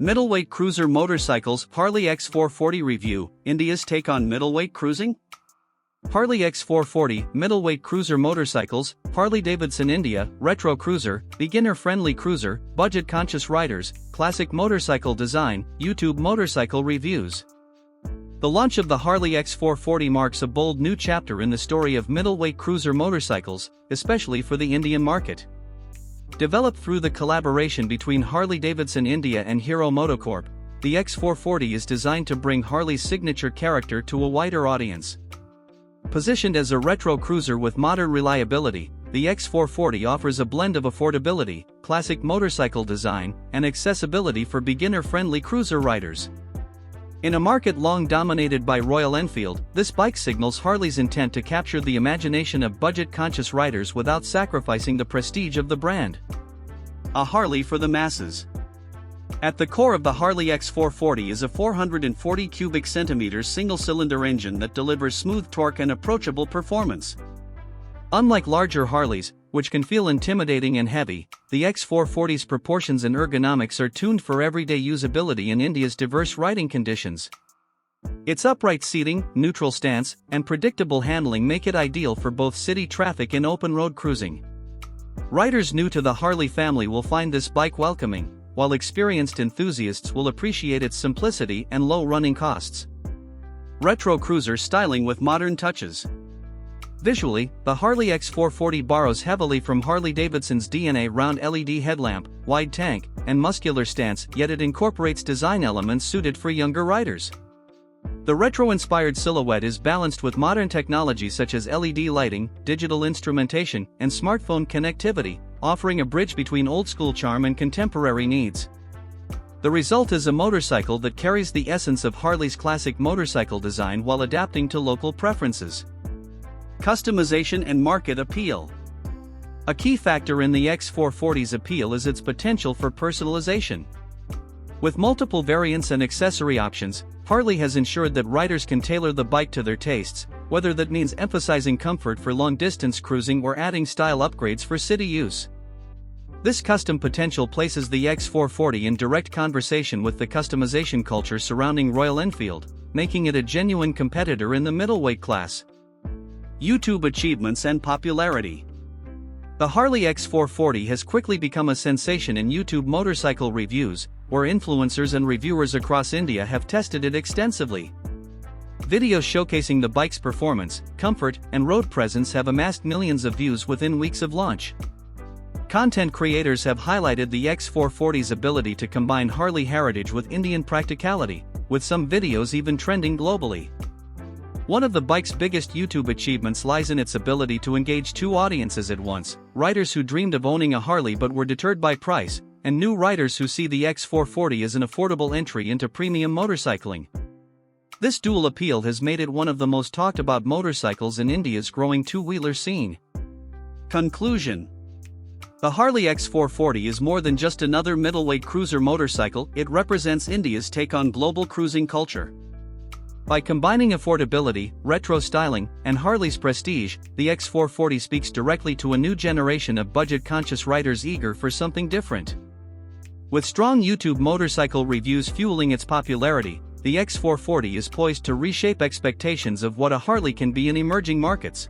Middleweight cruiser motorcycles. Harley X440 review. India's take on middleweight cruising? Harley X440 middleweight cruiser motorcycles. Harley-Davidson India retro cruiser, beginner-friendly cruiser, budget-conscious riders, classic motorcycle design. YouTube motorcycle reviews. The launch of the Harley X440 marks a bold new chapter in the story of middleweight cruiser motorcycles, especially for the Indian market. Developed through the collaboration between Harley-Davidson India and Hero MotoCorp, the X440 is designed to bring Harley's signature character to a wider audience. Positioned as a retro cruiser with modern reliability, the X440 offers a blend of affordability, classic motorcycle design, and accessibility for beginner-friendly cruiser riders. In a market long dominated by Royal Enfield, this bike signals Harley's intent to capture the imagination of budget-conscious riders without sacrificing the prestige of the brand. A Harley for the masses. At the core of the Harley X440 is a 440 cubic centimeters single-cylinder engine that delivers smooth torque and approachable performance. Unlike larger Harleys, which can feel intimidating and heavy, the X440's proportions and ergonomics are tuned for everyday usability in India's diverse riding conditions. Its upright seating, neutral stance, and predictable handling make it ideal for both city traffic and open-road cruising. Riders new to the Harley family will find this bike welcoming, while experienced enthusiasts will appreciate its simplicity and low running costs. Retro cruiser styling with modern touches. Visually, the Harley X440 borrows heavily from Harley-Davidson's DNA round LED headlamp, wide tank, and muscular stance, yet it incorporates design elements suited for younger riders. The retro-inspired silhouette is balanced with modern technology such as LED lighting, digital instrumentation, and smartphone connectivity, offering a bridge between old-school charm and contemporary needs. The result is a motorcycle that carries the essence of Harley's classic motorcycle design while adapting to local preferences. Customization and market appeal. A key factor in the X440's appeal is its potential for personalization. With multiple variants and accessory options, Harley has ensured that riders can tailor the bike to their tastes, whether that means emphasizing comfort for long-distance cruising or adding style upgrades for city use. This custom potential places the X440 in direct conversation with the customization culture surrounding Royal Enfield, making it a genuine competitor in the middleweight class. YouTube achievements and popularity. The Harley X440 has quickly become a sensation in YouTube motorcycle reviews, where influencers and reviewers across India have tested it extensively. Videos showcasing the bike's performance, comfort, and road presence have amassed millions of views within weeks of launch. Content creators have highlighted the X440's ability to combine Harley heritage with Indian practicality, with some videos even trending globally. One of the bike's biggest YouTube achievements lies in its ability to engage two audiences at once: riders who dreamed of owning a Harley but were deterred by price, and new riders who see the X440 as an affordable entry into premium motorcycling. This dual appeal has made it one of the most talked about motorcycles in India's growing two-wheeler scene. Conclusion. The Harley X440 is more than just another middleweight cruiser motorcycle, it represents India's take on global cruising culture. By combining affordability, retro styling, and Harley's prestige, the X440 speaks directly to a new generation of budget-conscious riders eager for something different. With strong YouTube motorcycle reviews fueling its popularity, the X440 is poised to reshape expectations of what a Harley can be in emerging markets,